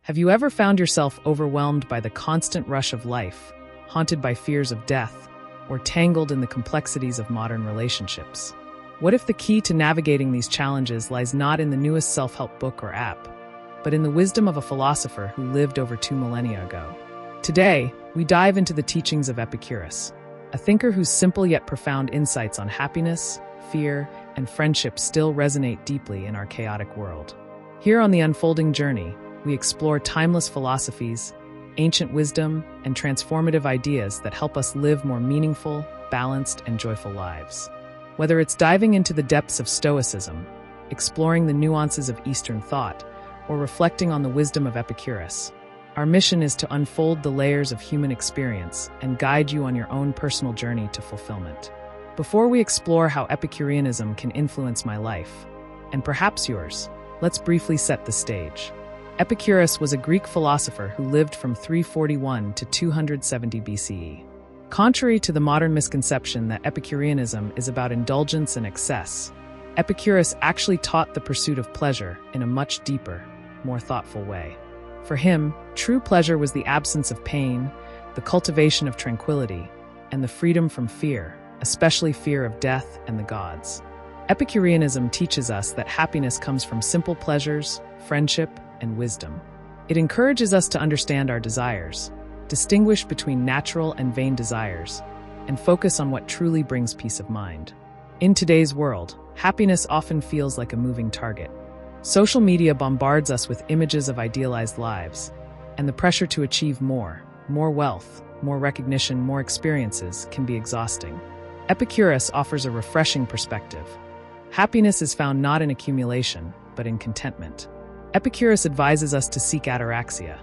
Have you ever found yourself overwhelmed by the constant rush of life, haunted by fears of death, or tangled in the complexities of modern relationships? What if the key to navigating these challenges lies not in the newest self-help book or app, but in the wisdom of a philosopher who lived over 2 millennia ago? Today, we dive into the teachings of Epicurus, a thinker whose simple yet profound insights on happiness, fear, and friendship still resonate deeply in our chaotic world. Here on The Unfolding Journey, we explore timeless philosophies, ancient wisdom, and transformative ideas that help us live more meaningful, balanced, and joyful lives. Whether it's diving into the depths of Stoicism, exploring the nuances of Eastern thought, or reflecting on the wisdom of Epicurus, our mission is to unfold the layers of human experience and guide you on your own personal journey to fulfillment. Before we explore how Epicureanism can influence my life, and perhaps yours, let's briefly set the stage. Epicurus was a Greek philosopher who lived from 341 to 270 BCE. Contrary to the modern misconception that Epicureanism is about indulgence and excess, Epicurus actually taught the pursuit of pleasure in a much deeper, more thoughtful way. For him, true pleasure was the absence of pain, the cultivation of tranquility, and the freedom from fear, especially fear of death and the gods. Epicureanism teaches us that happiness comes from simple pleasures, friendship, and wisdom. It encourages us to understand our desires, distinguish between natural and vain desires, and focus on what truly brings peace of mind. In today's world, happiness often feels like a moving target. Social media bombards us with images of idealized lives, and the pressure to achieve more wealth, more recognition, more experiences can be exhausting. Epicurus offers a refreshing perspective. Happiness is found not in accumulation, but in contentment. Epicurus advises us to seek ataraxia,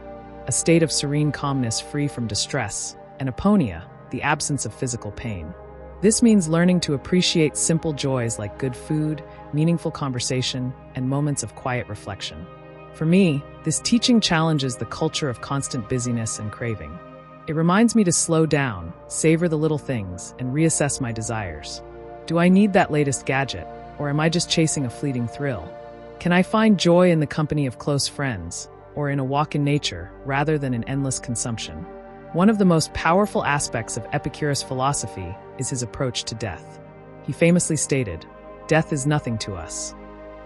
a state of serene calmness free from distress, and aponia, the absence of physical pain. This means learning to appreciate simple joys like good food, meaningful conversation, and moments of quiet reflection. For me, this teaching challenges the culture of constant busyness and craving. It reminds me to slow down, savor the little things, and reassess my desires. Do I need that latest gadget, or am I just chasing a fleeting thrill? Can I find joy in the company of close friends, or in a walk in nature, rather than in endless consumption? One of the most powerful aspects of Epicurus' philosophy is his approach to death. He famously stated, "Death is nothing to us."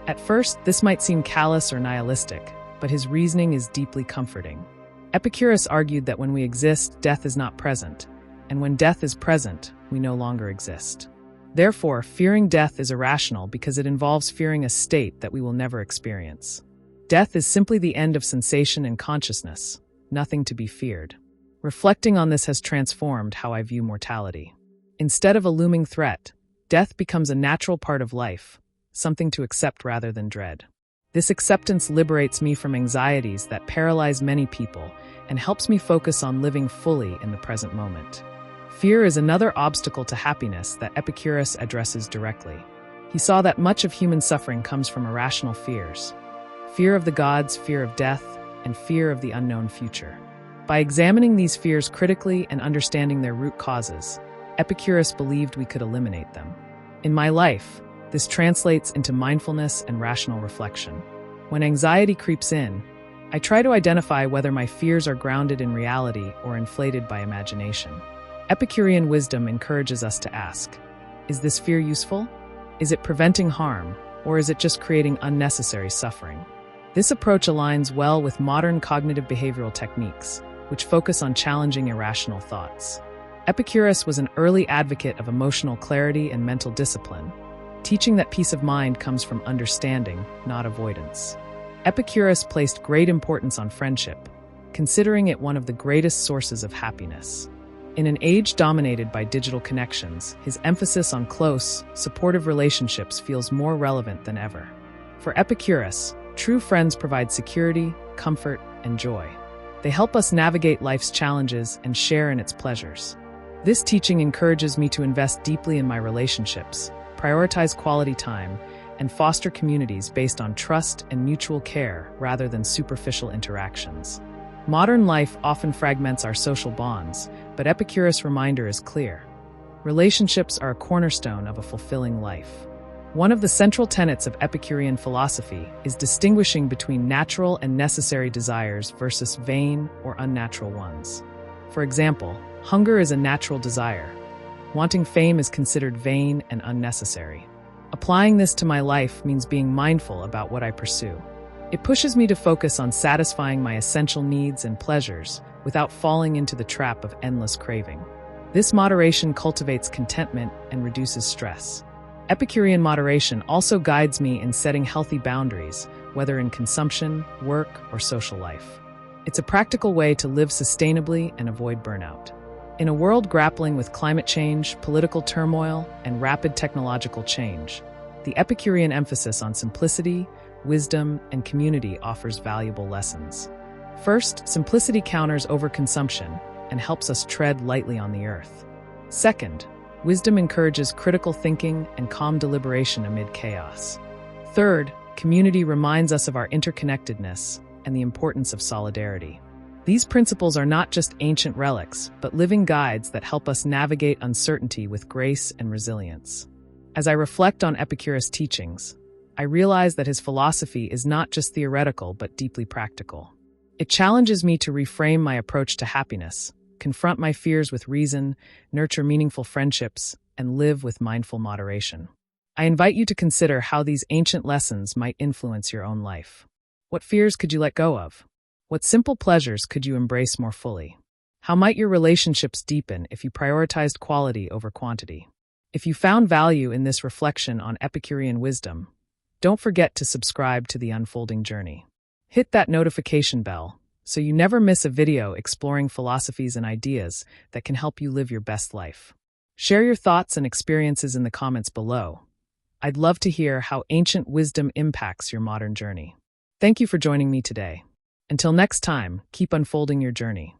At first, this might seem callous or nihilistic, but his reasoning is deeply comforting. Epicurus argued that when we exist, death is not present, and when death is present, we no longer exist. Therefore, fearing death is irrational because it involves fearing a state that we will never experience. Death is simply the end of sensation and consciousness, nothing to be feared. Reflecting on this has transformed how I view mortality. Instead of a looming threat, death becomes a natural part of life, something to accept rather than dread. This acceptance liberates me from anxieties that paralyze many people and helps me focus on living fully in the present moment. Fear is another obstacle to happiness that Epicurus addresses directly. He saw that much of human suffering comes from irrational fears: fear of the gods, fear of death, and fear of the unknown future. By examining these fears critically and understanding their root causes, Epicurus believed we could eliminate them. In my life, this translates into mindfulness and rational reflection. When anxiety creeps in, I try to identify whether my fears are grounded in reality or inflated by imagination. Epicurean wisdom encourages us to ask, is this fear useful? Is it preventing harm, or is it just creating unnecessary suffering? This approach aligns well with modern cognitive behavioral techniques, which focus on challenging irrational thoughts. Epicurus was an early advocate of emotional clarity and mental discipline, teaching that peace of mind comes from understanding, not avoidance. Epicurus placed great importance on friendship, considering it one of the greatest sources of happiness. In an age dominated by digital connections, his emphasis on close, supportive relationships feels more relevant than ever. For Epicurus, true friends provide security, comfort, and joy. They help us navigate life's challenges and share in its pleasures. This teaching encourages me to invest deeply in my relationships, prioritize quality time, and foster communities based on trust and mutual care rather than superficial interactions. Modern life often fragments our social bonds, but Epicurus' reminder is clear. Relationships are a cornerstone of a fulfilling life. One of the central tenets of Epicurean philosophy is distinguishing between natural and necessary desires versus vain or unnatural ones. For example, hunger is a natural desire. Wanting fame is considered vain and unnecessary. Applying this to my life means being mindful about what I pursue. It pushes me to focus on satisfying my essential needs and pleasures without falling into the trap of endless craving. This moderation cultivates contentment and reduces stress. Epicurean moderation also guides me in setting healthy boundaries, whether in consumption, work, or social life. It's a practical way to live sustainably and avoid burnout. In a world grappling with climate change, political turmoil, and rapid technological change, the Epicurean emphasis on simplicity, wisdom, and community offers valuable lessons. First, simplicity counters overconsumption and helps us tread lightly on the earth. Second, wisdom encourages critical thinking and calm deliberation amid chaos. Third, community reminds us of our interconnectedness and the importance of solidarity. These principles are not just ancient relics, but living guides that help us navigate uncertainty with grace and resilience. As I reflect on Epicurus' teachings, I realize that his philosophy is not just theoretical but deeply practical. It challenges me to reframe my approach to happiness, confront my fears with reason, nurture meaningful friendships, and live with mindful moderation. I invite you to consider how these ancient lessons might influence your own life. What fears could you let go of? What simple pleasures could you embrace more fully? How might your relationships deepen if you prioritized quality over quantity? If you found value in this reflection on Epicurean wisdom, don't forget to subscribe to The Unfolding Journey. Hit that notification bell so you never miss a video exploring philosophies and ideas that can help you live your best life. Share your thoughts and experiences in the comments below. I'd love to hear how ancient wisdom impacts your modern journey. Thank you for joining me today. Until next time, keep unfolding your journey.